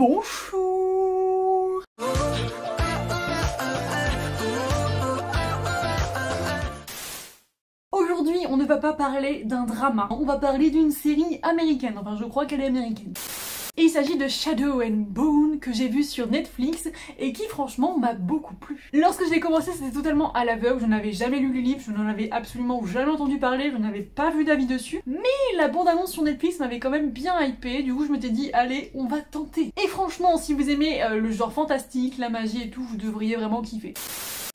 Bonjour. Aujourd'hui, on ne va pas parler d'un drama, on va parler d'une série américaine, enfin je crois qu'elle est américaine. Et il s'agit de Shadow and Bone que j'ai vu sur Netflix et qui franchement m'a beaucoup plu. Lorsque je l'ai commencé, c'était totalement à l'aveugle, je n'avais jamais lu les livres, je n'en avais absolument jamais entendu parler, je n'avais pas vu d'avis dessus. Mais la bande-annonce sur Netflix m'avait quand même bien hypé, du coup je m'étais dit allez, on va tenter. Et franchement, si vous aimez le genre fantastique, la magie et tout, vous devriez vraiment kiffer.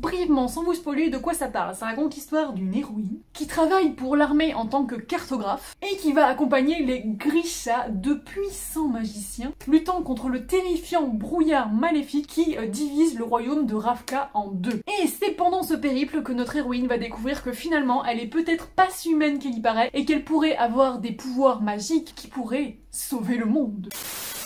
Brièvement, sans vous spoiler, de quoi ça parle? Ça raconte l'histoire d'une héroïne qui travaille pour l'armée en tant que cartographe et qui va accompagner les Grisha, de puissants magiciens, luttant contre le terrifiant brouillard maléfique qui divise le royaume de Ravka en deux. Et c'est pendant ce périple que notre héroïne va découvrir que finalement elle est peut-être pas si humaine qu'elle y paraît et qu'elle pourrait avoir des pouvoirs magiques qui pourraient sauver le monde.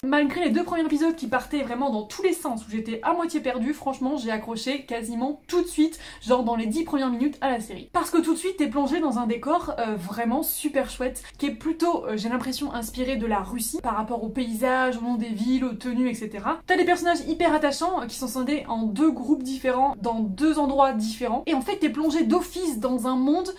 Malgré les deux premiers épisodes qui partaient vraiment dans tous les sens, où j'étais à moitié perdue, franchement j'ai accroché quasiment tout de suite, genre dans les 10 premières minutes à la série. Parce que tout de suite t'es plongé dans un décor vraiment super chouette, qui est plutôt, j'ai l'impression, inspiré de la Russie, par rapport aux paysages, au nom des villes, aux tenues, etc. T'as des personnages hyper attachants qui sont scindés en deux groupes différents, dans deux endroits différents, et en fait t'es plongé d'office dans un monde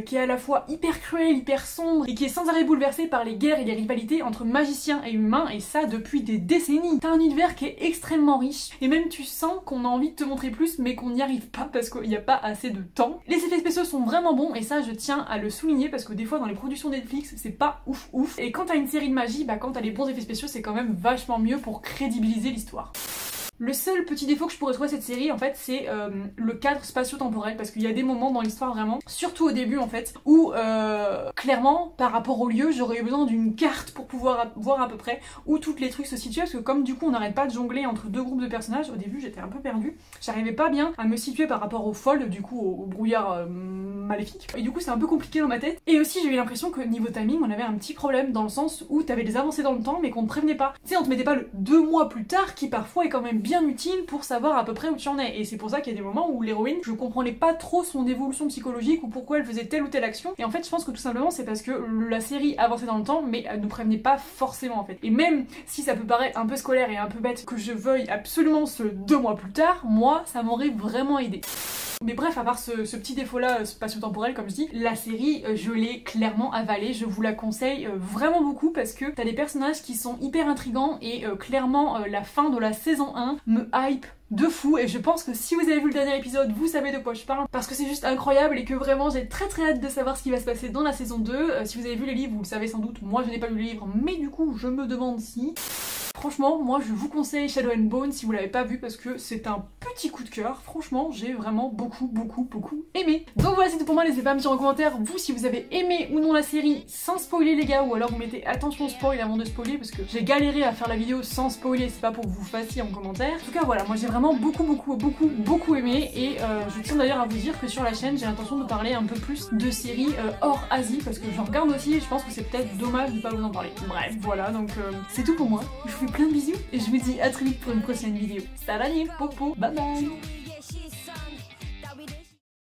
qui est à la fois hyper cruel, hyper sombre, et qui est sans arrêt bouleversé par les guerres et les rivalités entre magiciens et humains, et ça depuis des décennies. T'as un univers qui est extrêmement riche et même tu sens qu'on a envie de te montrer plus mais qu'on n'y arrive pas parce qu'il n'y a pas assez de temps. Les effets spéciaux sont vraiment bons et ça je tiens à le souligner parce que des fois dans les productions Netflix c'est pas ouf et quand t'as une série de magie, bah quand t'as les bons effets spéciaux c'est quand même vachement mieux pour crédibiliser l'histoire. Le seul petit défaut que je pourrais trouver à cette série en fait c'est le cadre spatio-temporel parce qu'il y a des moments dans l'histoire vraiment, surtout au début en fait, où clairement par rapport au lieu j'aurais eu besoin d'une carte pour pouvoir voir à peu près où toutes les trucs se situaient parce que comme du coup on n'arrête pas de jongler entre deux groupes de personnages, au début j'étais un peu perdue, j'arrivais pas bien à me situer par rapport au fold, du coup au brouillard maléfique et du coup c'est un peu compliqué dans ma tête. Et aussi j'ai eu l'impression que niveau timing on avait un petit problème dans le sens où t'avais des avancées dans le temps mais qu'on te prévenait pas. Tu sais on te mettait pas le 2 mois plus tard qui parfois est quand même bien utile pour savoir à peu près où tu en es et c'est pour ça qu'il y a des moments où l'héroïne je comprenais pas trop son évolution psychologique ou pourquoi elle faisait telle ou telle action et en fait je pense que tout simplement c'est parce que la série avançait dans le temps mais elle nous prévenait pas forcément en fait. Et même si ça peut paraître un peu scolaire et un peu bête que je veuille absolument ce 2 mois plus tard, moi ça m'aurait vraiment aidé. Mais bref, à part ce petit défaut-là spatio-temporel, comme je dis, la série, je l'ai clairement avalée, je vous la conseille vraiment beaucoup parce que t'as des personnages qui sont hyper intrigants et clairement la fin de la saison 1 me hype de fou et je pense que si vous avez vu le dernier épisode, vous savez de quoi je parle parce que c'est juste incroyable et que vraiment j'ai très hâte de savoir ce qui va se passer dans la saison 2. Si vous avez vu les livres, vous le savez sans doute, moi je n'ai pas lu les livres, mais du coup je me demande si... Franchement, moi je vous conseille Shadow and Bone si vous l'avez pas vu parce que c'est un petit coup de cœur. Franchement, j'ai vraiment beaucoup aimé. Donc voilà, c'est tout pour moi. N'hésitez pas à me dire en commentaire, vous, si vous avez aimé ou non la série sans spoiler les gars, ou alors vous mettez attention au spoil avant de spoiler parce que j'ai galéré à faire la vidéo sans spoiler, c'est pas pour que vous fassiez en commentaire. En tout cas voilà, moi j'ai vraiment beaucoup aimé et je tiens d'ailleurs à vous dire que sur la chaîne j'ai l'intention de parler un peu plus de séries hors Asie parce que j'en regarde aussi et je pense que c'est peut-être dommage de pas vous en parler. Bref, voilà, donc c'est tout pour moi. Je vous fais plein de bisous et je vous dis à très vite pour une prochaine vidéo. Salut, popo, bye bye.